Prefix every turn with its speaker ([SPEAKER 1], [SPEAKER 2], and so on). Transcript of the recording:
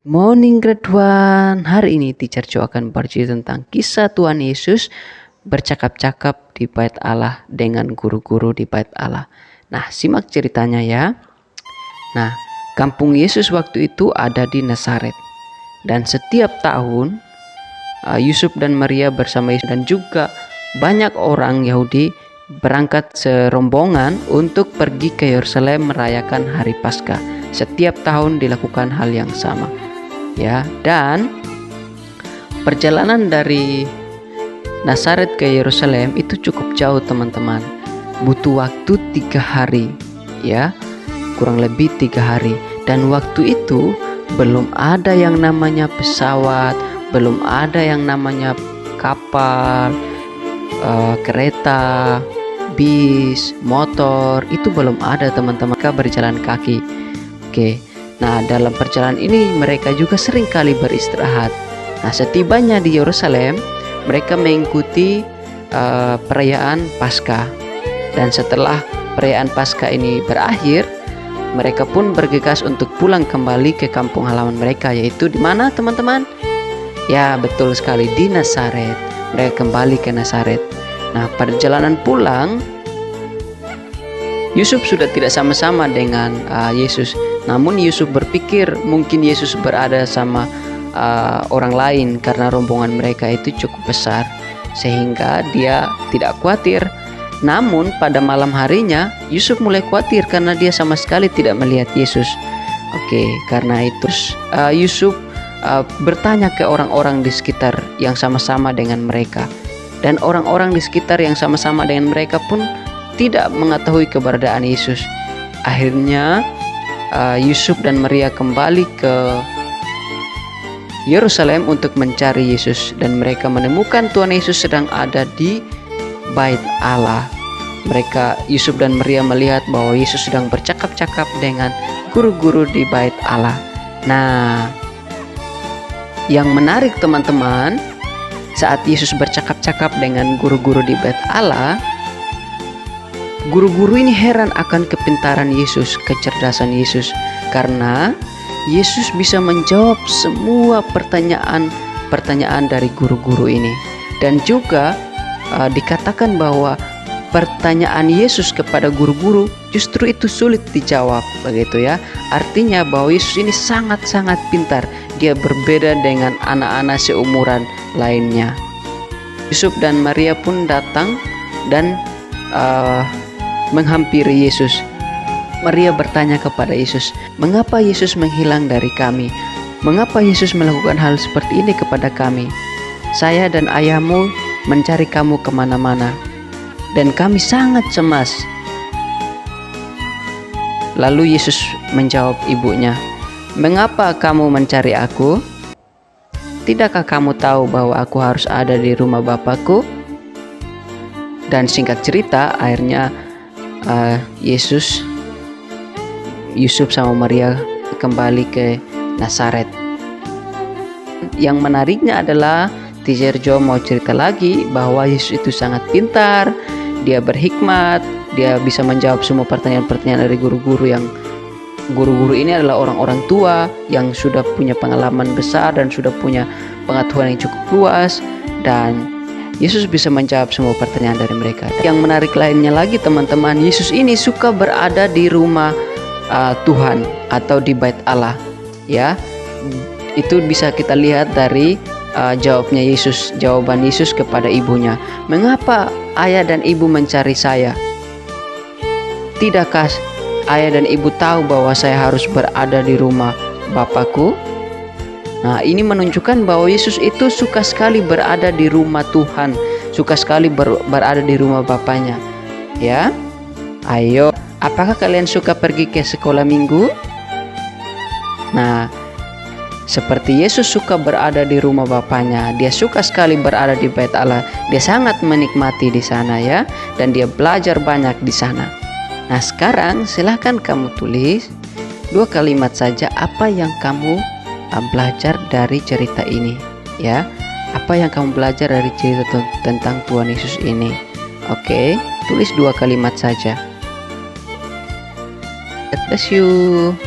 [SPEAKER 1] Morning grade one. Hari ini Teacher Jo akan bercerita tentang kisah Tuhan Yesus bercakap-cakap di Bait Allah dengan guru-guru di Bait Allah. Nah, simak ceritanya ya. Nah, kampung Yesus waktu itu ada di Nazaret. Dan setiap tahun Yusuf dan Maria bersama Yesus dan juga banyak orang Yahudi berangkat serombongan untuk pergi ke Yerusalem merayakan Hari Paskah. Setiap tahun dilakukan hal yang sama. Ya, dan perjalanan dari Nazaret ke Yerusalem itu cukup jauh teman-teman, butuh waktu 3 hari, ya, kurang lebih 3 hari. Dan waktu itu belum ada yang namanya pesawat, belum ada yang namanya kapal, kereta, bis, motor, itu belum ada teman-teman. Mereka berjalan kaki. Oke. Nah, dalam perjalanan ini mereka juga sering kali beristirahat. Nah, setibanya di Yerusalem, mereka mengikuti perayaan Paskah. Dan setelah perayaan Paskah ini berakhir, mereka pun bergegas untuk pulang kembali ke kampung halaman mereka, yaitu di mana teman-teman? Ya, betul sekali, di Nazaret. Mereka kembali ke Nazaret. Nah, perjalanan pulang, Yusuf sudah tidak sama-sama dengan Yesus. Namun Yusuf berpikir mungkin Yesus berada sama orang lain karena rombongan mereka itu cukup besar, sehingga dia tidak khawatir. Namun pada malam harinya Yusuf mulai khawatir karena dia sama sekali tidak melihat Yesus. Oke, karena itu Yusuf bertanya ke orang-orang di sekitar yang sama-sama dengan mereka. Dan orang-orang di sekitar yang sama-sama dengan mereka pun tidak mengetahui keberadaan Yesus. Akhirnya Yusuf dan Maria kembali ke Yerusalem untuk mencari Yesus, dan mereka menemukan Tuhan Yesus sedang ada di Bait Allah. Yusuf dan Maria melihat bahwa Yesus sedang bercakap-cakap dengan guru-guru di Bait Allah. Nah, yang menarik teman-teman, saat Yesus bercakap-cakap dengan guru-guru di Bait Allah, guru-guru ini heran akan kepintaran Yesus, kecerdasan Yesus, karena Yesus bisa menjawab semua pertanyaan dari guru-guru ini. Dan juga dikatakan bahwa pertanyaan Yesus kepada guru-guru justru itu sulit dijawab, begitu ya. Artinya bahwa Yesus ini sangat-sangat pintar. Dia berbeda dengan anak-anak seumuran lainnya. Yusuf dan Maria pun datang dan menghampiri Yesus. Maria bertanya kepada Yesus, "Mengapa Yesus menghilang dari kami? Mengapa Yesus melakukan hal seperti ini kepada kami? Saya dan ayahmu mencari kamu kemana-mana, dan kami sangat cemas." Lalu Yesus menjawab ibunya, "Mengapa kamu mencari aku? Tidakkah kamu tahu bahwa aku harus ada di rumah Bapakku?" Dan singkat cerita, akhirnya Yusuf sama Maria kembali ke Nazaret. Yang menariknya adalah Teacher Jo mau cerita lagi bahwa Yesus itu sangat pintar, dia berhikmat, dia bisa menjawab semua pertanyaan-pertanyaan dari guru-guru ini adalah orang-orang tua yang sudah punya pengalaman besar dan sudah punya pengetahuan yang cukup luas, dan Yesus bisa menjawab semua pertanyaan dari mereka. Yang menarik lainnya lagi teman-teman, Yesus ini suka berada di rumah Tuhan atau di Bait Allah, ya. Itu bisa kita lihat dari jawaban Yesus kepada ibunya. "Mengapa ayah dan ibu mencari saya? Tidakkah ayah dan ibu tahu bahwa saya harus berada di rumah Bapakku?" Nah, ini menunjukkan bahwa Yesus itu suka sekali berada di rumah Tuhan, suka sekali berada di rumah Bapaknya. Ya, ayo, apakah kalian suka pergi ke sekolah minggu? Nah, seperti Yesus suka berada di rumah Bapaknya, dia suka sekali berada di Bait Allah. Dia sangat menikmati di sana ya, dan dia belajar banyak di sana. Nah, sekarang silahkan kamu tulis 2 kalimat saja apa yang kamu belajar dari cerita ini, ya. Apa yang kamu belajar dari cerita tentang Tuhan Yesus ini? Oke, tulis 2 kalimat saja. God bless you.